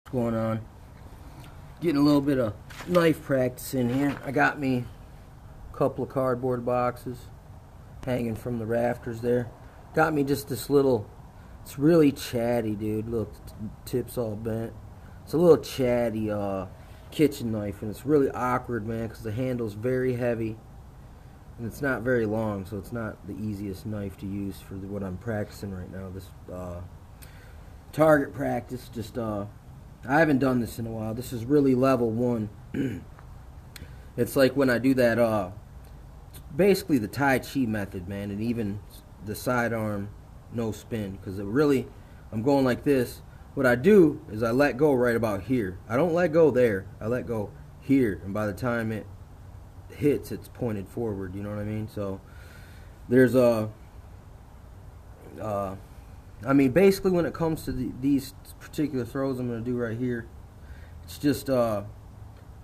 What's going on? Getting a little bit of knife practice in here. I got me a couple of cardboard boxes hanging from the rafters there. Got me just this little, it's really chatty, dude. Look, tip's all bent. It's a little chatty kitchen knife, and it's really awkward, man, because the handle's very heavy and it's not very long, so it's not the easiest knife to use for what I'm practicing right now. This target practice, just I haven't done this in a while. This is really level 1. It's like when I do that, basically the Tai Chi method, man, and even the sidearm no spin, because it really, I'm going like this. What I do is I let go right about here. I don't let go there. I let go here, and by the time it hits, it's pointed forward. You know what I mean? So there's I mean, basically, when it comes to these particular throws I'm going to do right here, it's just,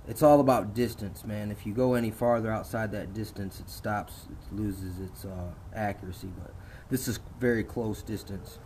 it's all about distance, man. If you go any farther outside that distance, it stops, it loses its accuracy. But this is very close distance.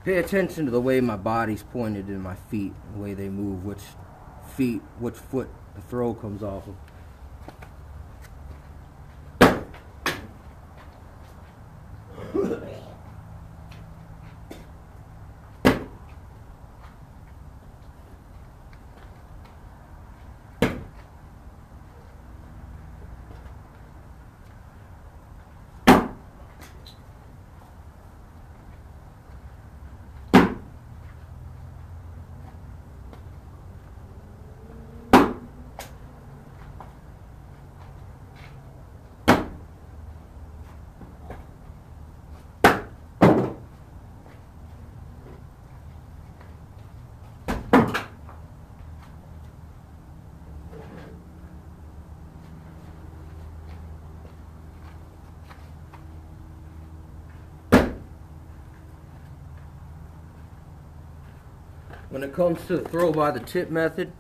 Pay attention to the way my body's pointed and my feet, the way they move, which foot the throw comes off of. When it comes to the throw by the tip method,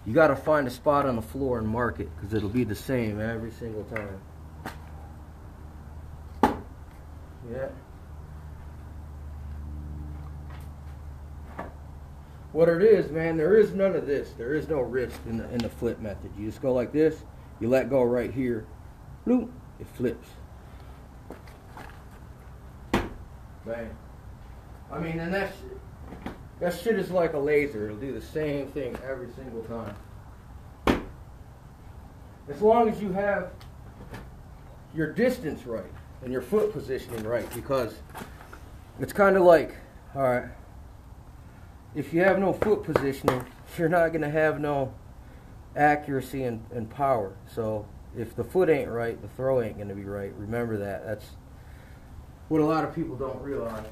you got to find a spot on the floor and mark it, because it'll be the same every single time. Yeah. What it is, man, there is none of this. There is no wrist in the flip method. You just go like this. You let go right here. Bloop, it flips. Bang. I mean, and that shit is like a laser. It'll do the same thing every single time. As long as you have your distance right and your foot positioning right, because it's kind of like, alright, if you have no foot positioning, you're not going to have no accuracy and power. So if the foot ain't right, the throw ain't going to be right. Remember that. That's what a lot of people don't realize.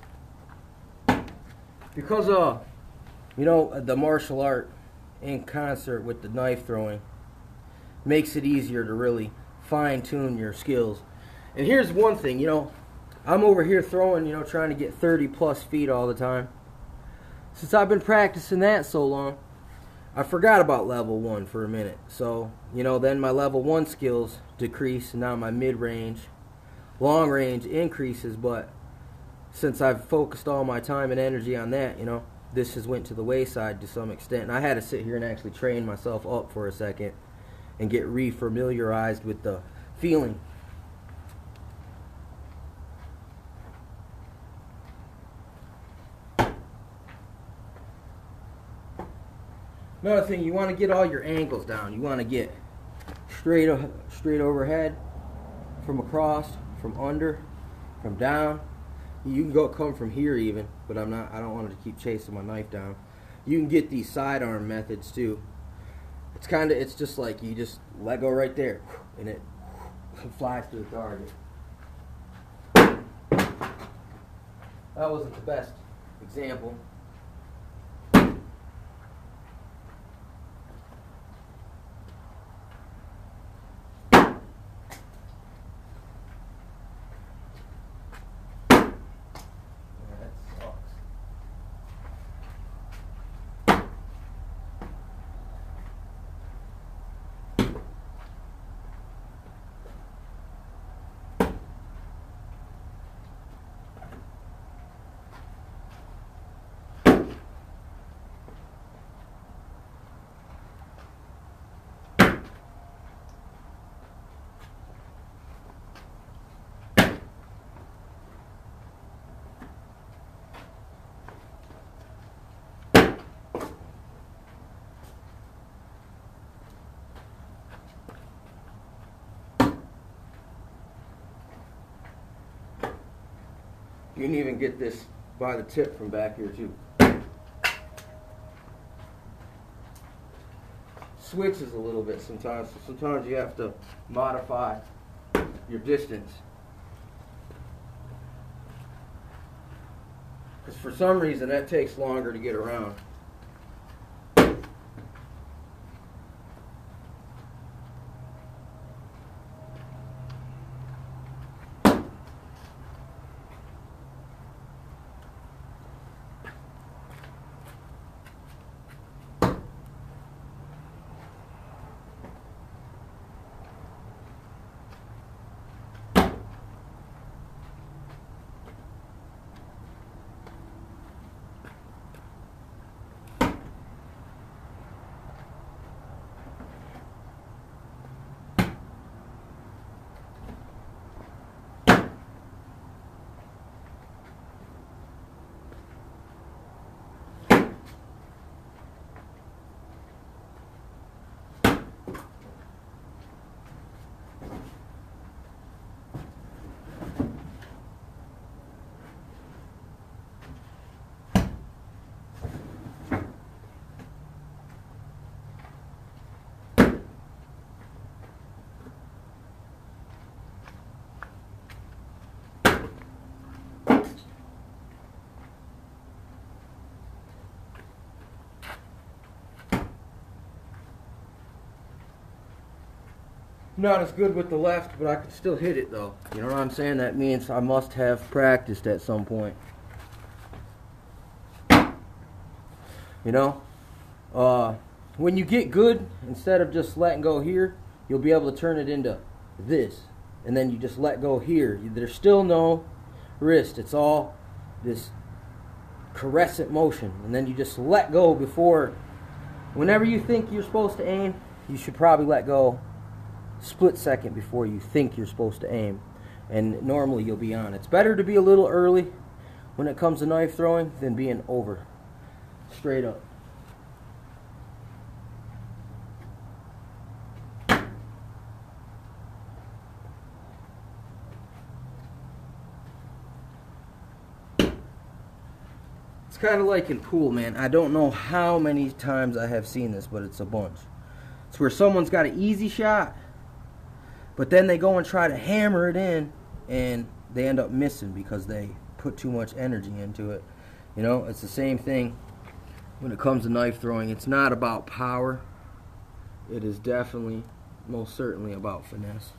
Because, you know, the martial art in concert with the knife throwing makes it easier to really fine-tune your skills. And here's one thing, you know, I'm over here throwing, you know, trying to get 30 plus feet all the time. Since I've been practicing that so long, I forgot about level 1 for a minute. So, you know, then my level 1 skills decrease, and now my mid-range, long range increases. But since I've focused all my time and energy on that, you know, this has went to the wayside to some extent. And I had to sit here and actually train myself up for a second and get re-familiarized with the feeling. Another thing, you want to get all your angles down. You want to get straight overhead, from across, from under, from down. You can come from here even, but I don't want to keep chasing my knife down. You can get these sidearm methods too. it's just like you just let go right there, and it flies to the target. That wasn't the best example. You can even get this by the tip from back here too. Switches a little bit sometimes, so sometimes you have to modify your distance. Because for some reason that takes longer to get around. Not as good with the left, but I could still hit it though. You know what I'm saying? That means I must have practiced at some point. You know? When you get good, instead of just letting go here, you'll be able to turn it into this. And then you just let go here. There's still no wrist. It's all this crescent motion. And then you just let go before, whenever you think you're supposed to aim, you should probably let go split second before you think you're supposed to aim, and normally you'll be on. It's better to be a little early when it comes to knife throwing than being over straight up. It's kind of like in pool, man. I don't know how many times I have seen this, but it's a bunch. It's where someone's got an easy shot, but then they go and try to hammer it in, and they end up missing because they put too much energy into it. You know, it's the same thing when it comes to knife throwing. It's not about power. It is definitely, most certainly about finesse.